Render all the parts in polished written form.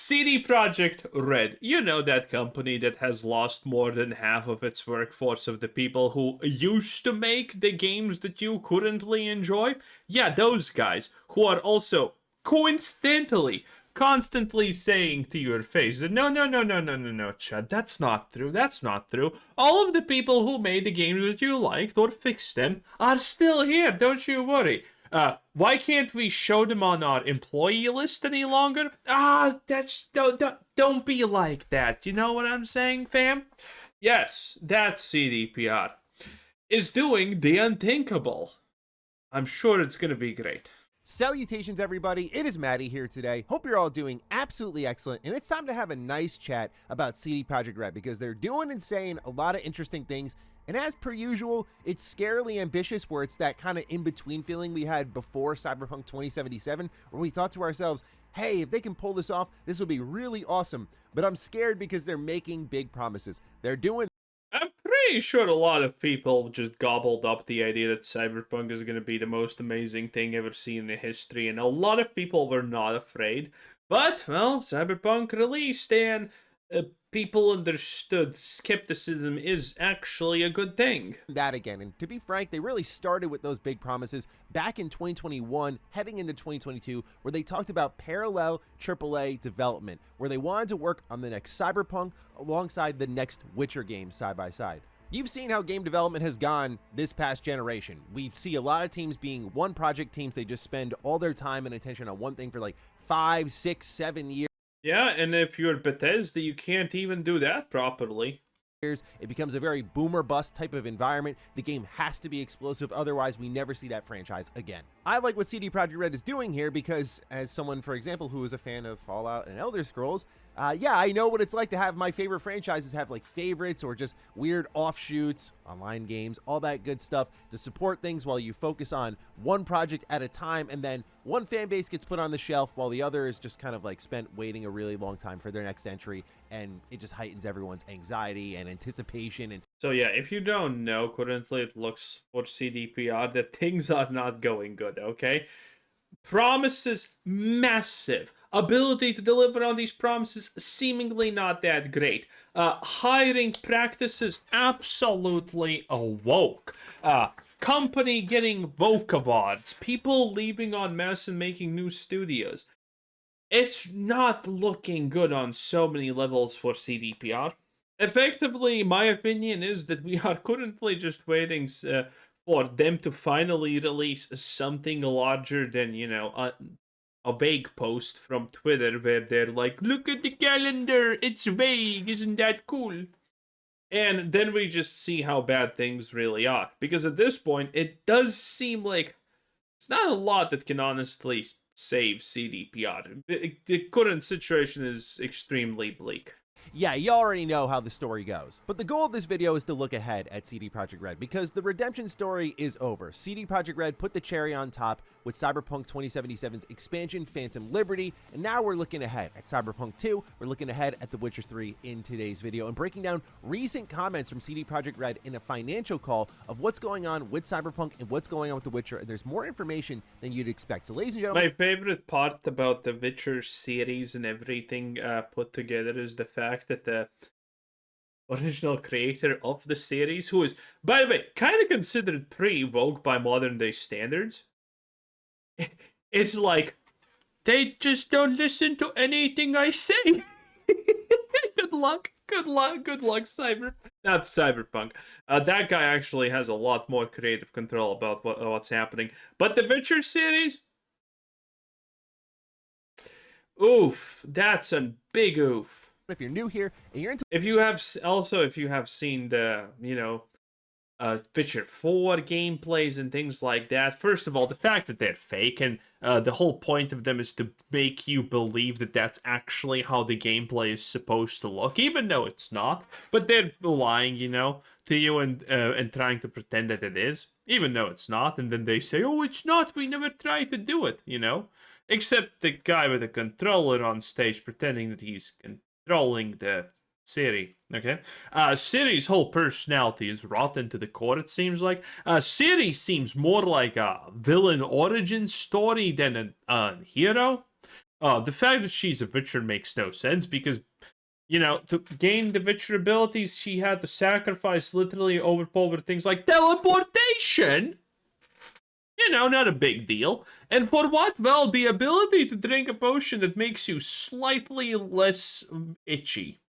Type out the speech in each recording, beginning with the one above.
CD Projekt Red, you know, that company that has lost more than half of its workforce of the people who used to make the games that you currently enjoy? Yeah, those guys who are also coincidentally constantly saying to your face that no, Chad, that's not true, that's not true. All of the people who made the games that you liked or fixed them are still here, don't you worry. Why can't we show them on our employee list any longer? Don't be like that. You know what I'm saying, fam? Yes, that CDPR is doing the unthinkable. I'm sure it's gonna be great. Salutations, everybody. It is Maddie here today. Hope you're all doing absolutely excellent, and it's time to have a nice chat about CD Projekt Red because they're doing and saying a lot of interesting things. And as per usual, it's scarily ambitious, where it's that kind of in-between feeling we had before Cyberpunk 2077, where we thought to ourselves, hey, if they can pull this off, this will be really awesome. But I'm scared because they're making big promises. They're doing... I'm pretty sure a lot of people just gobbled up the idea that Cyberpunk is going to be the most amazing thing ever seen in history, and a lot of people were not afraid. But, well, Cyberpunk released, and people understood skepticism is actually a good thing. That again, and to be frank, they really started with those big promises back in 2021, heading into 2022, where they talked about parallel AAA development, where they wanted to work on the next Cyberpunk alongside the next Witcher game side by side. You've seen how game development has gone this past generation. We see a lot of teams being one project teams. They just spend all their time and attention on one thing for like 5, 6, 7 years. Yeah, and if you're Bethesda, you can't even do that properly. It becomes a very boomer bust type of environment. The game has to be explosive, otherwise we never see that franchise again. I like what CD Projekt Red is doing here because, as someone, for example, who is a fan of Fallout and Elder Scrolls, yeah, I know what it's like to have my favorite franchises have like favorites or just weird offshoots, online games, all that good stuff to support things while you focus on one project at a time, and then one fan base gets put on the shelf while the other is just kind of like spent waiting a really long time for their next entry, and it just heightens everyone's anxiety and anticipation. And so yeah, if you don't know, currently it looks for CDPR that things are not going good, okay? Promises massive. Ability to deliver on these promises seemingly not that great. Hiring practices absolutely awoke. Company getting Vogue Awards. People leaving en masse and making new studios. It's not looking good on so many levels for CDPR. Effectively, my opinion is that we are currently just waiting for them to finally release something larger than, you know, a vague post from Twitter where they're like, look at the calendar, it's vague, isn't that cool? And then we just see how bad things really are. Because at this point, it does seem like it's not a lot that can honestly save CDPR. The current situation is extremely bleak. yeah, you already know how the story goes. But the goal of this video is to look ahead at CD Projekt Red because the redemption story is over. CD Projekt Red put the cherry on top with Cyberpunk 2077's expansion, Phantom Liberty, and now we're looking ahead at Cyberpunk 2. We're looking ahead at The Witcher 3 in today's video and breaking down recent comments from CD Projekt Red in a financial call of what's going on with Cyberpunk and what's going on with The Witcher, and there's more information than you'd expect. So ladies and gentlemen... My favorite part about the Witcher series and everything put together is the fact that the original creator of the series, who is, by the way, kind of considered pretty woke by modern day standards, it's like, they just don't listen to anything I say. Good luck, not Cyberpunk. That guy actually has a lot more creative control about what's happening. But the Witcher series, oof, that's a big oof. If you're new here and you're into... If you have seen the, you know, Witcher 4 gameplays and things like that, first of all, the fact that they're fake and the whole point of them is to make you believe that that's actually how the gameplay is supposed to look, even though it's not. But they're lying, you know, to you and trying to pretend that it is, even though it's not. And then they say, oh, it's not, we never tried to do it, you know. Except the guy with the controller on stage pretending that he's controlling the Ciri, okay? Ciri's whole personality is rotten to the core, it seems like. Ciri seems more like a villain origin story than a hero. The fact that she's a Witcher makes no sense because, to gain the Witcher abilities, she had to sacrifice literally overpower things like teleportation. Not a big deal. And for what? Well, the ability to drink a potion that makes you slightly less itchy.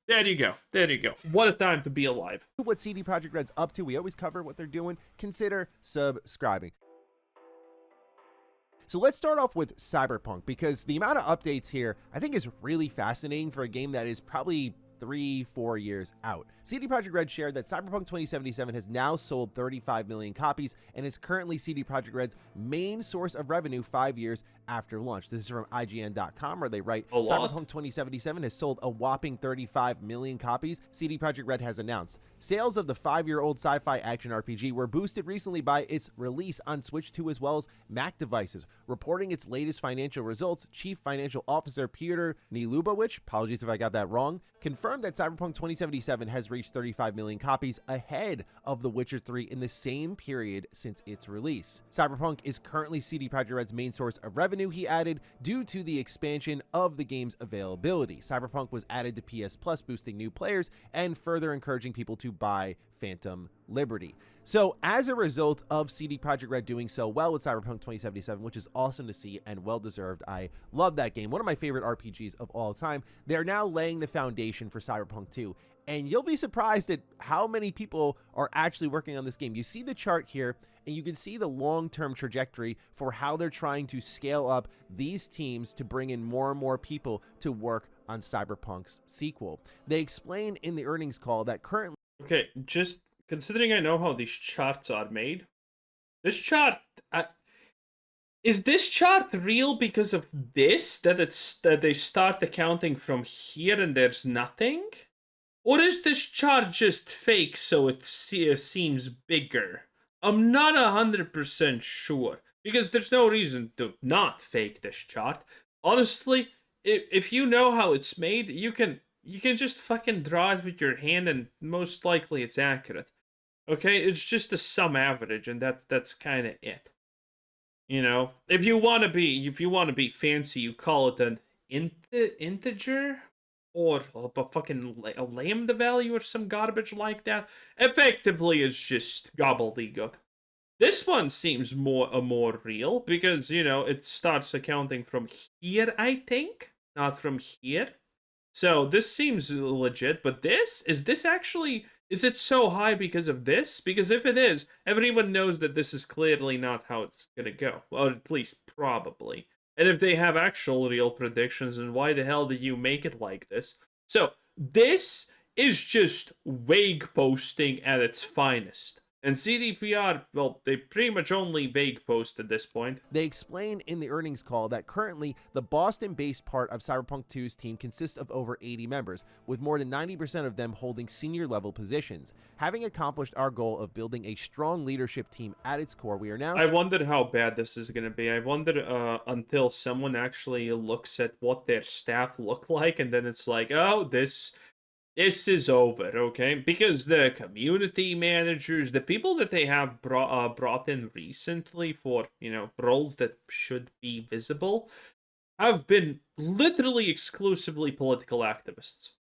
There you go. There you go. What a time to be alive. What CD Projekt Red's up to, we always cover what they're doing. Consider subscribing. So let's start off with Cyberpunk, because the amount of updates here I think is really fascinating for a game that is probably 3-4 years out. CD Projekt Red shared that Cyberpunk 2077 has now sold 35 million copies and is currently CD Projekt Red's main source of revenue 5 years after launch. This is from IGN.com, where they write, Cyberpunk 2077 has sold a whopping 35 million copies, CD Projekt Red has announced. Sales of the 5-year-old sci-fi action RPG were boosted recently by its release on Switch 2 as well as Mac devices. Reporting its latest financial results, Chief Financial Officer Peter Nilubowicz, apologies if I got that wrong, confirmed that Cyberpunk 2077 has reached 35 million copies ahead of The Witcher 3 in the same period since its release. Cyberpunk is currently CD Projekt Red's main source of revenue, he added, due to the expansion of the game's availability. Cyberpunk was added to PS Plus, boosting new players and further encouraging people to buy Phantom Liberty. So as a result of CD Projekt Red doing so well with Cyberpunk 2077, which is awesome to see and well-deserved, I love that game, one of my favorite RPGs of all time, they're now laying the foundation for Cyberpunk 2. And you'll be surprised at how many people are actually working on this game. You see the chart here, and you can see the long-term trajectory for how they're trying to scale up these teams to bring in more and more people to work on Cyberpunk's sequel. They explain in the earnings call that currently... Okay, just considering I know how these charts are made, this chart... is this chart real because of this? That they start accounting from here and there's nothing? Or is this chart just fake so it seems bigger? I'm not 100% sure, because there's no reason to not fake this chart. Honestly, if you know how it's made, you can just fucking draw it with your hand and most likely it's accurate. Okay? It's just a sum average, and that's kind of it. If you want to be fancy, you call it an integer or a lambda value or some garbage like that. Effectively, it's just gobbledygook. This one seems more real because, it starts accounting from here, I think, not from here. So this seems legit, but is it so high because of this? Because if it is, everyone knows that this is clearly not how it's gonna go. Well, at least probably. And if they have actual real predictions, then why the hell do you make it like this? So, this is just vague posting at its finest. And CDPR, well, they pretty much only vague post at this point. They explain in the earnings call that currently the Boston-based part of Cyberpunk 2's team consists of over 80 members, with more than 90% of them holding senior-level positions. Having accomplished our goal of building a strong leadership team at its core, we are now... I wondered how bad this is going to be. I wondered until someone actually looks at what their staff look like, and then it's like, oh, this is over, okay? Because the community managers, the people that they have brought in recently for, roles that should be visible, have been literally exclusively political activists.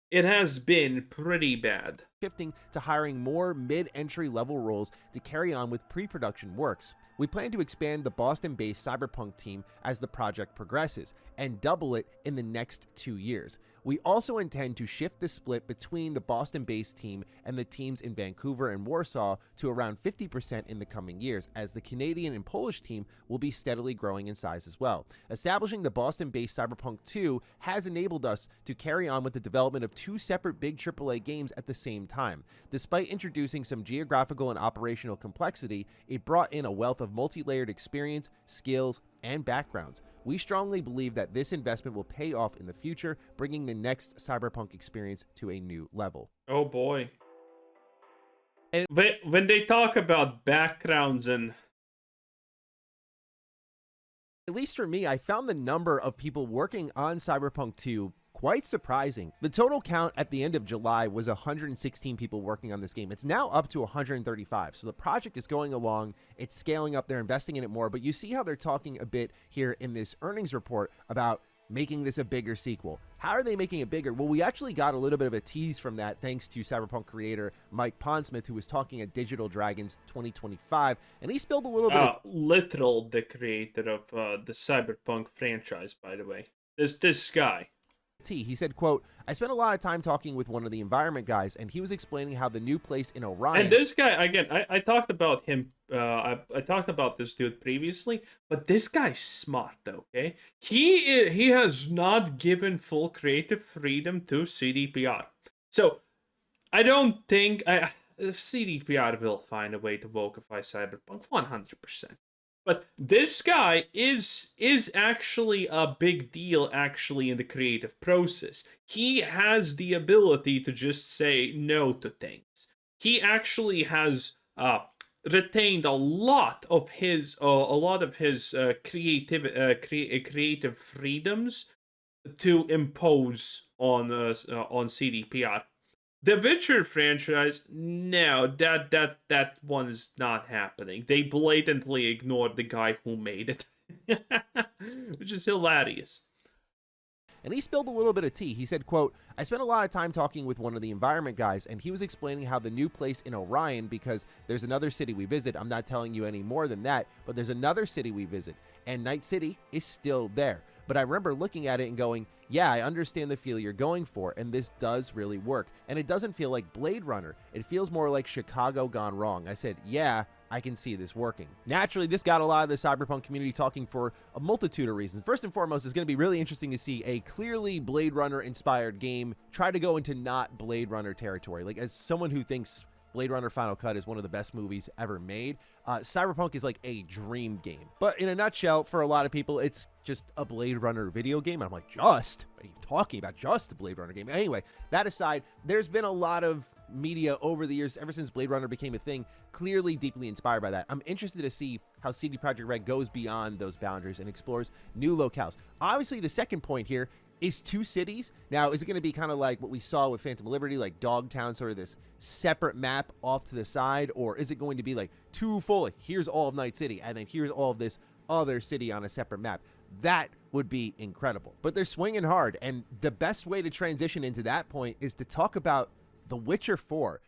It has been pretty bad. Shifting to hiring more mid-entry level roles to carry on with pre-production works. We plan to expand the Boston-based Cyberpunk team as the project progresses, and double it in the next 2 years. We also intend to shift the split between the Boston-based team and the teams in Vancouver and Warsaw to around 50% in the coming years, as the Canadian and Polish team will be steadily growing in size as well. Establishing the Boston-based Cyberpunk 2 has enabled us to carry on with the development of 2 separate big AAA games at the same time. Despite introducing some geographical and operational complexity, it brought in a wealth of multi-layered experience, skills, and backgrounds. We strongly believe that this investment will pay off in the future, bringing the next Cyberpunk experience to a new level. Oh boy. And when they talk about backgrounds and... At least for me, I found the number of people working on Cyberpunk 2 quite surprising. The total count at the end of July was 116 people working on this game. It's now up to 135. So the project is going along, it's scaling up, they're investing in it more, but you see how they're talking a bit here in this earnings report about making this a bigger sequel. How are they making it bigger? Well, we actually got a little bit of a tease from that thanks to Cyberpunk creator Mike Pondsmith, who was talking at Digital Dragons 2025, and he spilled a little bit of... Literal, the creator of the Cyberpunk franchise, by the way. This guy. He said, quote, I spent a lot of time talking with one of the environment guys, and he was explaining how the new place in Orion... And this guy, again, I talked about him, I talked about this dude previously, but this guy's smart, okay? He has not given full creative freedom to CDPR. So, I don't think... CDPR will find a way to vocify Cyberpunk, 100%. But this guy is actually a big deal actually in the creative process. He has the ability to just say no to things. He actually has retained a lot of his creative freedoms to impose on CDPR. The Witcher franchise, no, that one's not happening. They blatantly ignored the guy who made it, which is hilarious. And he spilled a little bit of tea. He said, quote, I spent a lot of time talking with one of the environment guys, and he was explaining how the new place in Orion, because there's another city we visit, I'm not telling you any more than that, but there's another city we visit, and Night City is still there. But I remember looking at it and going, yeah, I understand the feel you're going for, and this does really work. And it doesn't feel like Blade Runner. It feels more like Chicago gone wrong. I said, yeah, I can see this working. Naturally, this got a lot of the Cyberpunk community talking for a multitude of reasons. First and foremost, it's going to be really interesting to see a clearly Blade Runner-inspired game try to go into not Blade Runner territory. Like, as someone who thinks Blade Runner Final Cut is one of the best movies ever made, Cyberpunk is like a dream game. But in a nutshell, for a lot of people, it's just a Blade Runner video game. And I'm like, just? What are you talking about? Just a Blade Runner game? Anyway, that aside, there's been a lot of media over the years, ever since Blade Runner became a thing, clearly deeply inspired by that. I'm interested to see how CD Projekt Red goes beyond those boundaries and explores new locales. Obviously, the second point here is 2 cities. Now, is it going to be kind of like what we saw with Phantom Liberty, like Dogtown, sort of this separate map off to the side? Or is it going to be like 2 full, like, here's all of Night City, and then here's all of this other city on a separate map? That would be incredible. But they're swinging hard, and the best way to transition into that point is to talk about The Witcher 4.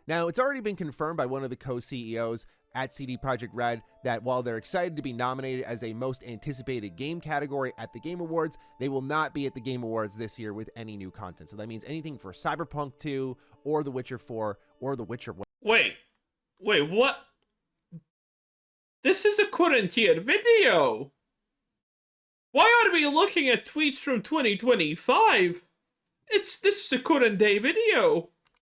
Now, it's already been confirmed by one of the co-CEOs at CD Projekt Red that while they're excited to be nominated as a most anticipated game category at the Game Awards, they will not be at the Game Awards this year with any new content. So that means anything for Cyberpunk 2 or The Witcher 4 or The Witcher 1. Wait, what? This is a current year video. Why are we looking at tweets from 2025? This is a current day video.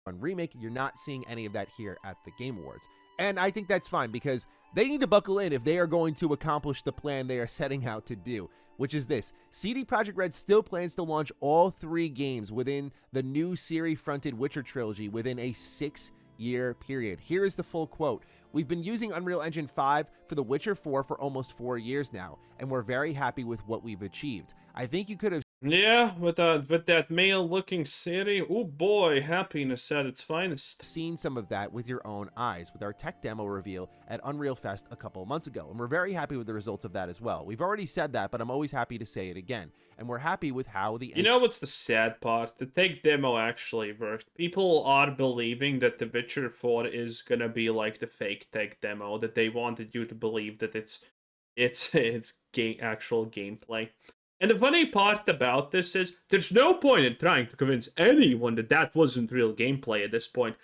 On remake, you're not seeing any of that here at the Game Awards. And I think that's fine because they need to buckle in if they are going to accomplish the plan they are setting out to do, which is this. CD Projekt Red still plans to launch all 3 games within the new Siri-fronted Witcher trilogy within a 6-year period. Here is the full quote. We've been using Unreal Engine 5 for The Witcher 4 for almost 4 years now, and we're very happy with what we've achieved. I think you could have... Yeah, with that male-looking city, oh boy, happiness at its finest. Seen some of that with your own eyes with our tech demo reveal at Unreal Fest a couple of months ago, and we're very happy with the results of that as well. We've already said that, but I'm always happy to say it again, and we're happy with how the... You know what's the sad part? The tech demo actually worked. People are believing that The Witcher 4 is gonna be like the fake tech demo, that they wanted you to believe that it's actual gameplay. And the funny part about this is, there's no point in trying to convince anyone that wasn't real gameplay at this point.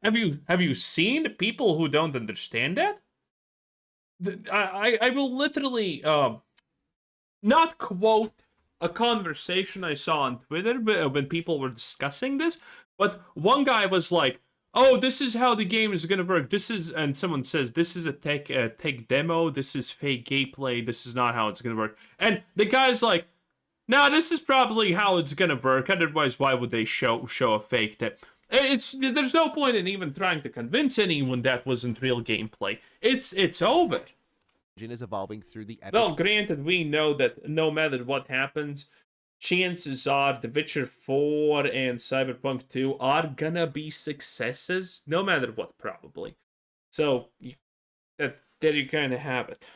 Have you seen people who don't understand that? I will literally not quote a conversation I saw on Twitter when people were discussing this, but one guy was like, oh, this is how the game is gonna work. And someone says, this is a tech demo, this is fake gameplay, this is not how it's gonna work. And the guy's like, nah, this is probably how it's gonna work, otherwise why would they show a fake tech? There's no point in even trying to convince anyone that wasn't real gameplay. It's over. engine is evolving through the epic. Well, granted, we know that no matter what happens, chances are The Witcher 4 and Cyberpunk 2 are gonna be successes, no matter what, probably. So, there you kind of have it.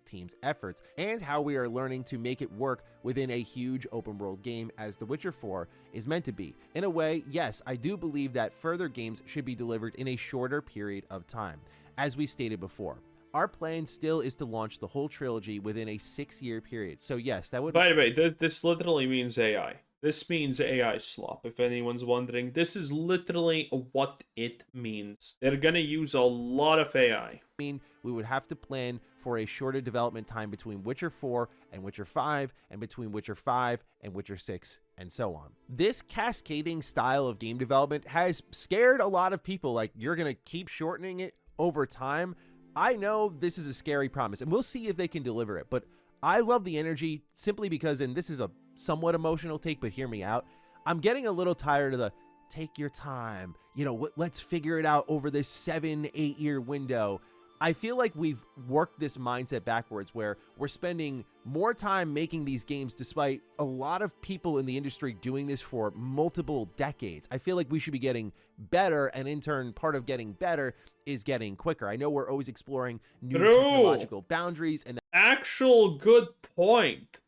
Team's efforts and how we are learning to make it work within a huge open world game as The Witcher 4 is meant to be. In a way, yes, I do believe that further games should be delivered in a shorter period of time, as we stated before. Our plan still is to launch the whole trilogy within a 6-year period. So yes, that would... By the way, this literally means AI. This means AI slop, if anyone's wondering. This is literally what it means. They're gonna use a lot of AI. mean we would have to plan for a shorter development time between Witcher 4 and Witcher 5, and between Witcher 5 and Witcher 6, and so on. This cascading style of game development has scared a lot of people, like, you're gonna keep shortening it over time. I know this is a scary promise, and we'll see if they can deliver it, but I love the energy simply because, and this is a somewhat emotional take, but hear me out, I'm getting a little tired of the take your time, you know, let's figure it out over this 7-8 year window. I feel like we've worked this mindset backwards where we're spending more time making these games despite a lot of people in the industry doing this for multiple decades. I feel like we should be getting better, and in turn, part of getting better is getting quicker. I know we're always exploring new technological boundaries, and actual good point.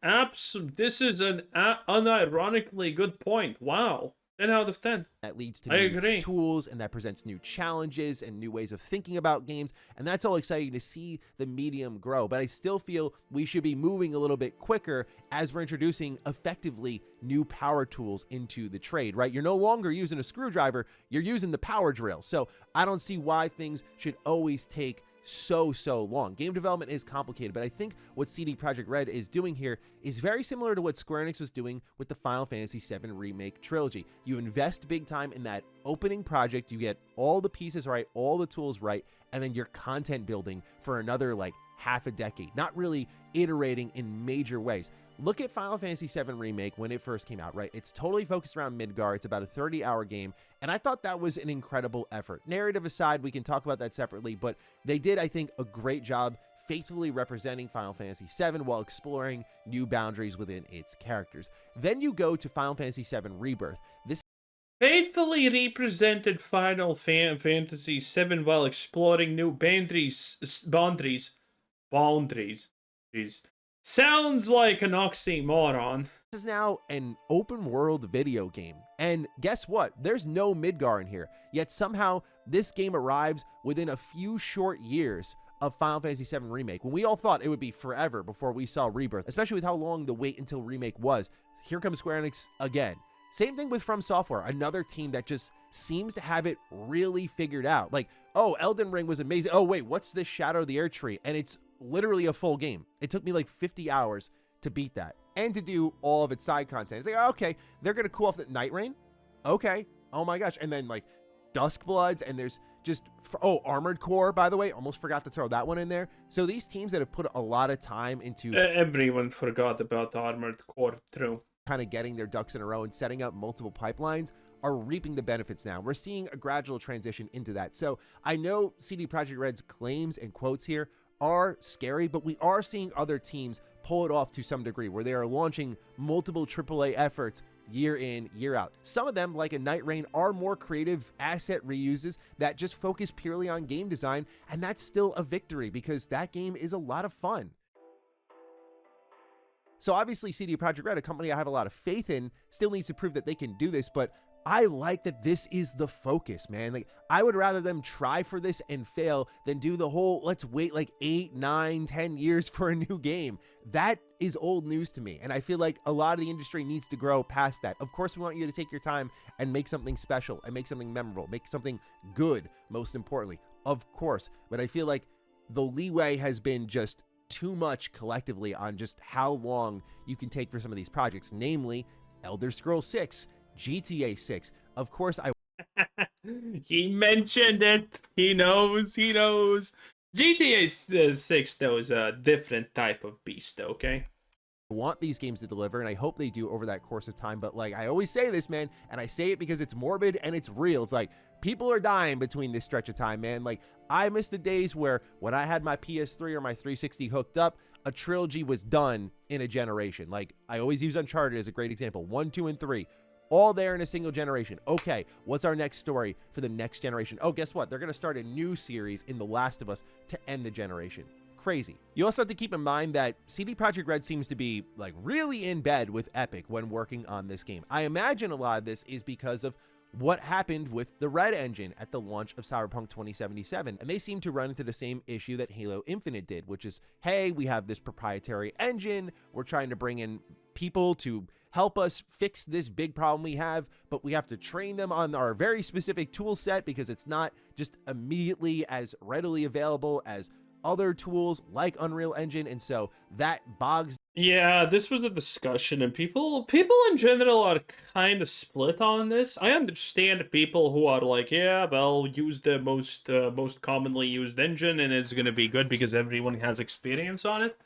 This is an unironically good point. Wow. 10 out of 10. That leads to new tools, and that presents new challenges and new ways of thinking about games, and that's all exciting to see the medium grow. But I still feel we should be moving a little bit quicker as we're introducing effectively new power tools into the trade, right? You're no longer using a screwdriver, you're using the power drill. So I don't see why things should always take so long. Game development is complicated, but I think what CD Projekt Red is doing here is very similar to what Square Enix was doing with the Final Fantasy VII Remake trilogy. You invest big time in that opening project, you get all the pieces right, all the tools right, and then you're content building for another like half a decade, not really iterating in major ways. Look at Final Fantasy VII Remake when it first came out, right? It's totally focused around Midgar. It's about a 30-hour game, and I thought that was an incredible effort. Narrative aside, we can talk about that separately, but they did, I think, a great job faithfully representing Final Fantasy VII while exploring new boundaries within its characters. Then you go to Final Fantasy VII Rebirth. This faithfully represented Final Fantasy VII while exploring new boundaries. Jeez. Sounds like an oxymoron. This is now an open world video game. And guess what? There's no Midgar in here. Yet somehow this game arrives within a few short years of Final Fantasy VII Remake, when we all thought it would be forever before we saw Rebirth, especially with how long the wait until Remake was. Here comes Square Enix again. Same thing with From Software, another team that just seems to have it really figured out. Like, oh, Elden Ring was amazing. Oh, wait, what's this Shadow of the Erdtree? And it's literally a full game. It took me like 50 hours to beat that and to do all of its side content. It's like, oh, okay, they're going to cool off the Night Rain. Okay. Oh my gosh. And then like Duskbloods, and there's just, oh, Armored Core, by the way, almost forgot to throw that one in there. So these teams that have put a lot of time into... everyone forgot about Armored Core, true. Kind of getting their ducks in a row and setting up multiple pipelines are reaping the benefits now. We're seeing a gradual transition into that. So I know CD Projekt Red's claims and quotes here are scary, but we are seeing other teams pull it off to some degree, where they are launching multiple AAA efforts year in, year out. Some of them, like a Night Rain, are more creative asset reuses that just focus purely on game design, and that's still a victory because that game is a lot of fun. So obviously CD Projekt Red, a company I have a lot of faith in, still needs to prove that they can do this, but I like that this is the focus, man. Like, I would rather them try for this and fail than do the whole, let's wait like 8, 9, 10 years for a new game. That is old news to me. And I feel like a lot of the industry needs to grow past that. Of course, we want you to take your time and make something special and make something memorable, make something good, most importantly, of course. But I feel like the leeway has been just too much collectively on just how long you can take for some of these projects, namely Elder Scrolls 6, GTA 6. Of course, he mentioned it. He knows. GTA 6, though, is a different type of beast, okay? want these games to deliver, and I hope they do over that course of time. But like I always say this, man, and I say it because it's morbid and it's real. It's like people are dying between this stretch of time, man. Like I miss the days where when I had my PS3 or my 360 hooked up, a trilogy was done in a generation. Like I always use Uncharted as a great example. 1, 2, and 3. All there in a single generation. Okay, what's our next story for the next generation? Oh, guess what? They're going to start a new series in The Last of Us to end the generation. Crazy. You also have to keep in mind that CD Projekt Red seems to be like really in bed with Epic when working on this game. I imagine a lot of this is because of what happened with the Red engine at the launch of Cyberpunk 2077. And they seem to run into the same issue that Halo Infinite did, which is, hey, we have this proprietary engine. We're trying to bring in people to help us fix this big problem we have, but we have to train them on our very specific tool set because it's not just immediately as readily available as other tools like Unreal Engine, and so that bogs. Yeah, this was a discussion, and people in general are kind of split on this. I understand people who are like, yeah, well, use the most commonly used engine, and it's gonna be good because everyone has experience on it.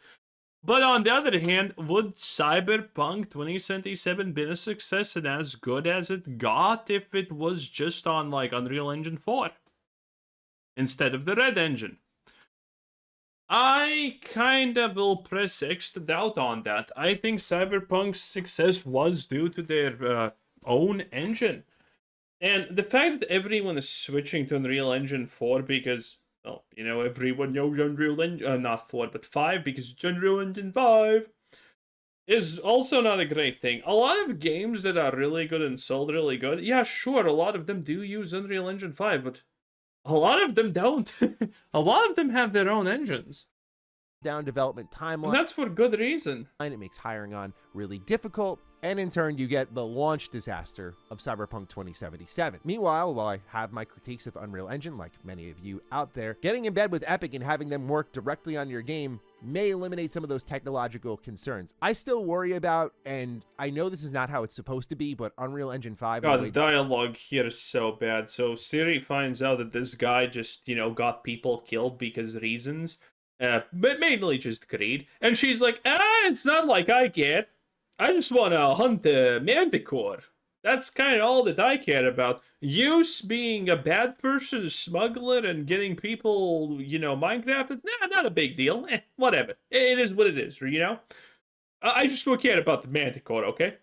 But on the other hand, would Cyberpunk 2077 been a success and as good as it got if it was just on like Unreal Engine 4 instead of the Red engine? I kind of will press X to doubt on that. I think Cyberpunk's success was due to their own engine. And the fact that everyone is switching to Unreal Engine 4 because, well, you know, everyone knows Unreal Engine, not 4, but 5 because it's Unreal Engine 5, is also not a great thing. A lot of games that are really good and sold really good, yeah, sure, a lot of them do use Unreal Engine 5, but a lot of them don't. A lot of them have their own engines. Down development timeline. And that's for good reason. It makes hiring on really difficult, and in turn, you get the launch disaster of Cyberpunk 2077. Meanwhile, while I have my critiques of Unreal Engine, like many of you out there, getting in bed with Epic and having them work directly on your game may eliminate some of those technological concerns. I still worry about, and I know this is not how it's supposed to be, but Unreal Engine 5... God, the dialogue here is so bad. So Siri finds out that this guy just, you know, got people killed because reasons, but mainly just greed. And she's like, it's not like I care. I just want to hunt the manticore. That's kind of all that I care about. You being a bad person, a smuggler, and getting people, you know, Minecrafted, nah, not a big deal. Whatever. It is what it is, you know? I just don't care about the manticore, okay?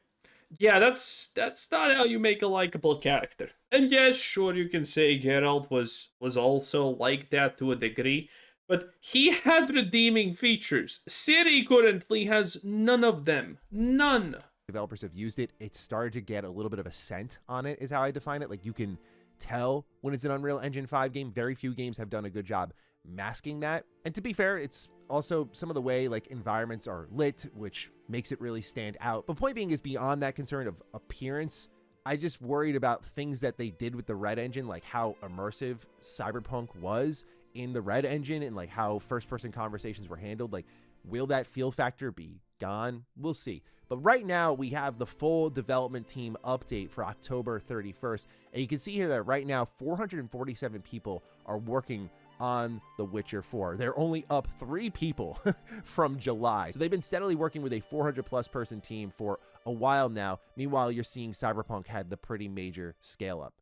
Yeah, that's not how you make a likable character. And yes, sure, you can say Geralt was also like that to a degree, but he had redeeming features. Ciri currently has none of them. None. Developers have used it. It started to get a little bit of a scent on it, is how I define it. Like, you can tell when it's an Unreal Engine 5 game. Very few games have done a good job masking that. And to be fair, it's also some of the way like environments are lit, which makes it really stand out. But point being is, beyond that concern of appearance, I just worried about things that they did with the Red engine, like how immersive Cyberpunk was in the Red engine and like how first-person conversations were handled. Like, will that feel factor be gone? We'll see. But right now, we have the full development team update for October 31st. And you can see here that right now, 447 people are working on The Witcher 4. They're only up 3 people from July. So they've been steadily working with a 400-plus person team for a while now. Meanwhile, you're seeing Cyberpunk had the pretty major scale up.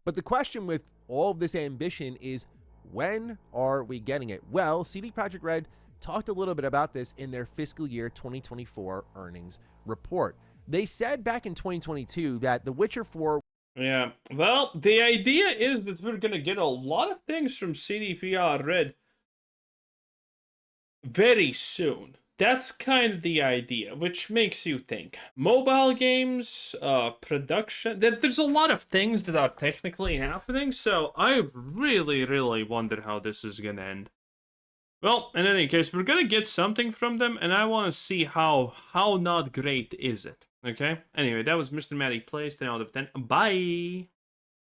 But the question with all of this ambition is, when are we getting it? Well, CD Projekt Red talked a little bit about this in their fiscal year 2024 earnings report. They said back in 2022 that The Witcher 4... Yeah, well, the idea is that we're gonna get a lot of things from CDPR Red very soon. That's kind of the idea, which makes you think. Mobile games, production, there's a lot of things that are technically happening, so I really, really wonder how this is gonna end. Well, in any case, we're gonna get something from them, and I want to see how not great is it, okay? Anyway, that was Mr. Matty Plays, 10 out of 10. Bye!